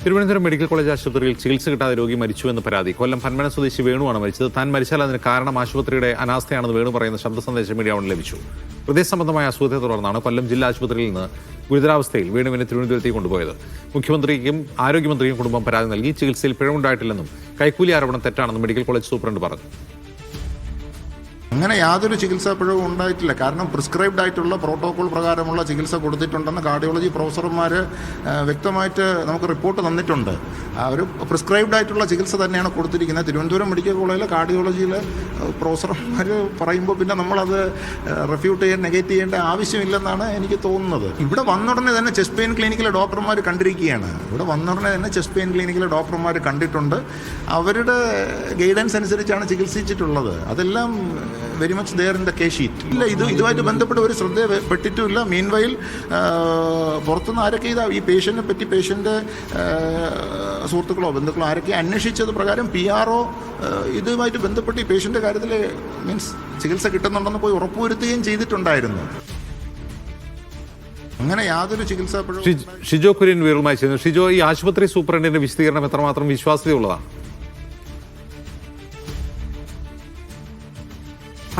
Thiruvananthapuram medical college ആശുപത്രിയിൽ ചികിത്സ കിട്ടാതെ രോഗി മരിച്ചുവെന്ന് പരാതി. കൊല്ലം പന്മന സ്വദേശി വേണുവാണ് മരിച്ചത്. താൻ മരിച്ചാൽ അതിന് കാരണം ആശുപത്രിയുടെ അനാസ്ഥയാണെന്ന് വേണു പറയുന്ന ശബ്ദ സന്ദേശം മീഡിയ വൺ ലഭിച്ചു. ഹൃദയ സംബന്ധമായ അസുഖത്തെ തുടർന്നാണ് കൊല്ലം ജില്ലാ ആശുപത്രിയിൽ നിന്ന് ഗുരുതരാവസ്ഥയിൽ വേണുവിനെ തിരുവനന്തപുരത്തേക്ക് കൊണ്ടുപോയത്. മുഖ്യമന്ത്രിക്കും ആരോഗ്യമന്ത്രിയും കുടുംബം പരാതി നൽകി. ചികിത്സയിൽ പിഴവുണ്ടായിട്ടില്ലെന്നും കൈക്കൂലി ആരോപണം തെറ്റാണെന്നും മെഡിക്കൽ കോളേജ് സൂപ്രണ്ട് പറഞ്ഞു. അങ്ങനെ യാതൊരു ചികിത്സാ പിഴവും ഉണ്ടായിട്ടില്ല. കാരണം പ്രിസ്ക്രൈബ്ഡ് ആയിട്ടുള്ള പ്രോട്ടോകോൾ പ്രകാരമുള്ള ചികിത്സ കൊടുത്തിട്ടുണ്ടെന്ന് കാർഡിയോളജി പ്രൊഫസർമാർ വ്യക്തമായിട്ട് നമുക്ക് റിപ്പോർട്ട് തന്നിട്ടുണ്ട്. അവർ പ്രിസ്ക്രൈബ്ഡ് ആയിട്ടുള്ള ചികിത്സ തന്നെയാണ് കൊടുത്തിരിക്കുന്നത്. തിരുവനന്തപുരം മെഡിക്കൽ കോളേജിലെ കാർഡിയോളജിയിലെ പ്രൊഫസർമാർ പറയുമ്പോൾ പിന്നെ നമ്മളത് റെഫ്യൂട്ട് ചെയ്യാൻ നെഗേറ്റ് ചെയ്യേണ്ട ആവശ്യമില്ലെന്നാണ് എനിക്ക് തോന്നുന്നത്. ഇവിടെ വന്നുടനെ തന്നെ ചെസ്റ്റ് പെയിൻ ക്ലിനിക്കിലെ ഡോക്ടർമാർ കണ്ടിരിക്കുകയാണ്. കണ്ടിട്ടുണ്ട്. അവരുടെ ഗൈഡൻസ് അനുസരിച്ചാണ് ചികിത്സിച്ചിട്ടുള്ളത്. അതെല്ലാം very much there in the case sheet. ഇല്ല, ഇതുമായിട്ട് ബന്ധപ്പെട്ട് ഒരു ശ്രദ്ധപ്പെട്ടിട്ടുമില്ല. മീൻവൈൽ പുറത്തുനിന്ന് ആരൊക്കെ ഈ പേഷ്യന്റിനെ പറ്റി പേഷ്യൻ്റെ സുഹൃത്തുക്കളോ ബന്ധുക്കളോ ആരൊക്കെ അന്വേഷിച്ചത് പ്രകാരം PRO ഇതുമായിട്ട് ബന്ധപ്പെട്ട് ഈ പേഷ്യൻ്റെ കാര്യത്തിൽ ചികിത്സ കിട്ടുന്നുണ്ടെന്ന് പോയി ഉറപ്പുവരുത്തുകയും ചെയ്തിട്ടുണ്ടായിരുന്നു. അങ്ങനെ യാതൊരു ചികിത്സാ പിഴവും. ഷിജോ കുര്യൻ വിവരവുമായി ചെയ്യുന്നു. ഷിജോ, ഈ ആശുപത്രി സൂപ്രണ്ടിന്റെ വിശദീകരണം എത്രമാത്രം വിശ്വാസ്യതയുള്ളതാണ്?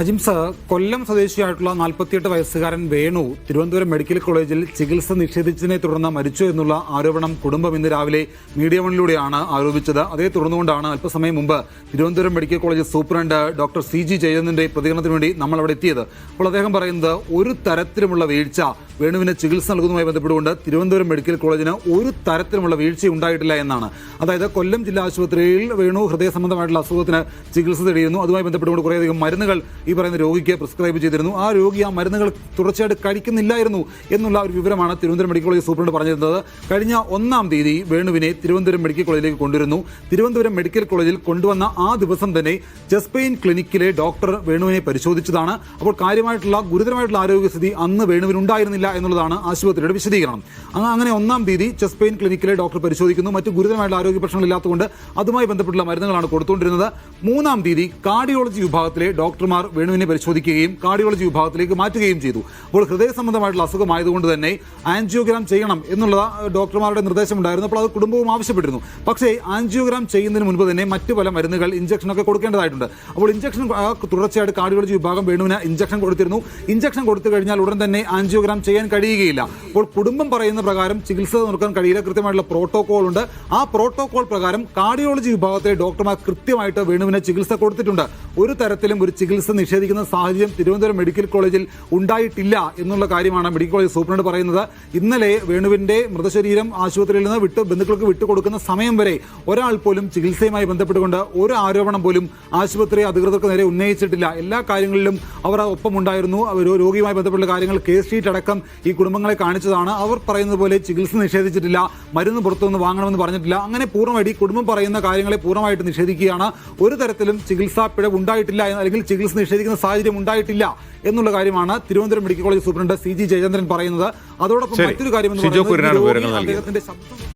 അജിംസ്, കൊല്ലം സ്വദേശിയായിട്ടുള്ള 48 വയസ്സുകാരൻ വേണു തിരുവനന്തപുരം മെഡിക്കൽ കോളേജിൽ ചികിത്സ നിഷേധിച്ചതിനെ തുടർന്ന് മരിച്ചു എന്നുള്ള ആരോപണം കുടുംബം ഇന്ന് രാവിലെ മീഡിയ വണിലൂടെയാണ് ആരോപിച്ചത്. അതേ തുടർന്നുകൊണ്ടാണ് അല്പസമയം മുമ്പ് Thiruvananthapuram medical college superintendent doctor CG ജയചന്ദ്രന്റെ പ്രതികരണത്തിന് വേണ്ടി നമ്മൾ അവിടെ എത്തിയത്. അപ്പോൾ അദ്ദേഹം പറയുന്നത് ഒരു തരത്തിലുമുള്ള വീഴ്ച വേണുവിന് ചികിത്സ നൽകുന്നതുമായി ബന്ധപ്പെട്ടുകൊണ്ട് തിരുവനന്തപുരം മെഡിക്കൽ കോളേജിന് ഒരു തരത്തിലുമുള്ള വീഴ്ച ഉണ്ടായിട്ടില്ല എന്നാണ്. അതായത് കൊല്ലം ജില്ലാ ആശുപത്രിയിൽ വേണു ഹൃദയ സംബന്ധമായിട്ടുള്ള അസുഖത്തിന് ചികിത്സ തേടിയിരുന്നു. അതുമായി ബന്ധപ്പെട്ടുകൊണ്ട് കുറേയധികം മരുന്നുകൾ ഈ പറയുന്ന രോഗിക്ക് പ്രിസ്ക്രൈബ് ചെയ്തിരുന്നു. ആ രോഗി ആ മരുന്നുകൾ തുടർച്ചയായിട്ട് കഴിക്കുന്നില്ലായിരുന്നു എന്നുള്ള ഒരു വിവരമാണ് തിരുവനന്തപുരം മെഡിക്കൽ കോളേജ് സൂപ്രണ്ട് പറഞ്ഞിരുന്നത്. കഴിഞ്ഞ 1-ാം തീയതി വേണുവിനെ തിരുവനന്തപുരം മെഡിക്കൽ കോളേജിലേക്ക് കൊണ്ടുവരുന്നു. തിരുവനന്തപുരം മെഡിക്കൽ കോളേജിൽ കൊണ്ടുവന്ന ആ ദിവസം തന്നെ ചെസ്റ്റ് പെയിൻ ക്ലിനിക്കിലെ ഡോക്ടർ വേണുവിനെ പരിശോധിച്ചതാണ്. അപ്പോൾ ഗുരുതരമായിട്ടുള്ള ആരോഗ്യസ്ഥിതി അന്ന് വേണുവിനുണ്ടായിരുന്നില്ല എന്നുള്ളതാണ് ആശുപത്രിയുടെ വിശദീകരണം. അങ്ങനെ 1-ാം തീയതി ചെസ്റ്റ് പെയിൻ ക്ലിനിക്കിലെ ഡോക്ടർ പരിശോധിക്കുന്നു. മറ്റു ഗുരുതരമായിട്ടുള്ള ആരോഗ്യ പ്രശ്നങ്ങളില്ലാത്തതുകൊണ്ട് അതുമായി ബന്ധപ്പെട്ടുള്ള മരുന്നുകളാണ് കൊടുത്തുകൊണ്ടിരുന്നത്. 3-ാം തീയതി കാർഡിയോളജി വിഭാഗത്തിലെ ഡോക്ടർമാർ വേണുവിനെ പരിശോധിക്കുകയും കാർഡിയോളജി വിഭാഗത്തിലേക്ക് മാറ്റുകയും ചെയ്തു. അപ്പോൾ ഹൃദയ സംബന്ധമായിട്ടുള്ള അസുഖമായതുകൊണ്ട് തന്നെ ആൻജിയോഗ്രാം ചെയ്യണം എന്നുള്ള ഡോക്ടർമാരുടെ നിർദ്ദേശമുണ്ടായിരുന്നു. അപ്പോൾ അത് കുടുംബവും ആവശ്യപ്പെട്ടിരുന്നു. പക്ഷേ ആൻജിയോഗ്രാം ചെയ്യുന്നതിന് മുൻപ് തന്നെ മറ്റു പല മരുന്നുകൾ, ഇഞ്ചക്ഷനൊക്കെ കൊടുക്കേണ്ടതായിട്ടുണ്ട്. അപ്പോൾ ഇഞ്ചക്ഷൻ തുടർച്ചയായിട്ട് കാർഡിയോളജി വിഭാഗം വേണുവിന് ഇഞ്ചക്ഷൻ കൊടുത്തിരുന്നു. ഇഞ്ചക്ഷൻ കൊടുത്തു കഴിഞ്ഞാൽ ഉടൻ തന്നെ ആൻജിയോഗ്രാം ചെയ്യാൻ കഴിയുകയില്ല. അപ്പോൾ കുടുംബം പറയുന്ന പ്രകാരം ചികിത്സ നടക്കാൻ കഴിയില്ല. കൃത്യമായിട്ടുള്ള പ്രോട്ടോകോൾ ഉണ്ട്. ആ പ്രോട്ടോകോൾ പ്രകാരം കാർഡിയോളജി വിഭാഗത്തിലെ ഡോക്ടർമാർ കൃത്യമായിട്ട് വേണുവിന് ചികിത്സ കൊടുത്തിട്ടുണ്ട്. ഒരു തരത്തിലും ഒരു ചികിത്സ നിഷേധിക്കുന്ന സാഹചര്യം തിരുവനന്തപുരം മെഡിക്കൽ കോളേജിൽ ഉണ്ടായിട്ടില്ല എന്നുള്ള കാര്യമാണ് മെഡിക്കൽ കോളേജ് സൂപ്രണ്ട് പറയുന്നത്. ഇന്നലെ വേണുവിന്റെ മൃതശരീരം ആശുപത്രിയിൽ നിന്ന് ബന്ധുക്കൾക്ക് വിട്ടുകൊടുക്കുന്ന സമയം വരെ ഒരാൾ പോലും ചികിത്സയുമായി ബന്ധപ്പെട്ടുകൊണ്ട് ഒരു ആരോപണം പോലും ആശുപത്രി അധികൃതർക്ക് നേരെ ഉന്നയിച്ചിട്ടില്ല. എല്ലാ കാര്യങ്ങളിലും അവർ ഒപ്പമുണ്ടായിരുന്നു. രോഗിയുമായി ബന്ധപ്പെട്ട കാര്യങ്ങൾ കേസ് ഷീറ്റ് അടക്കം ഈ കുടുംബങ്ങളെ കാണിച്ചതാണ്. അവർ പറയുന്നത് പോലെ ചികിത്സ നിഷേധിച്ചിട്ടില്ല, മരുന്ന് പുറത്തുനിന്ന് വാങ്ങണമെന്ന് പറഞ്ഞിട്ടില്ല. അങ്ങനെ പൂർണ്ണമായിട്ട് ഈ കുടുംബം പറയുന്ന കാര്യങ്ങളെ പൂർണ്ണമായിട്ട് നിഷേധിക്കുകയാണ്. ഒരു തരത്തിലും ചികിത്സാ പിഴവ് ഉണ്ടായിട്ടില്ല, അല്ലെങ്കിൽ ചികിത്സ നിഷേധിക്കുന്ന സാഹചര്യം ഉണ്ടായിട്ടില്ല എന്നുള്ള കാര്യമാണ് Thiruvananthapuram medical college superintendent CG Jayachandran പറയുന്നത്. അതോടൊപ്പം മറ്റൊരു കാര്യം എന്ന് പറയുന്നത് അദ്ദേഹത്തിന്റെ ശബ്ദം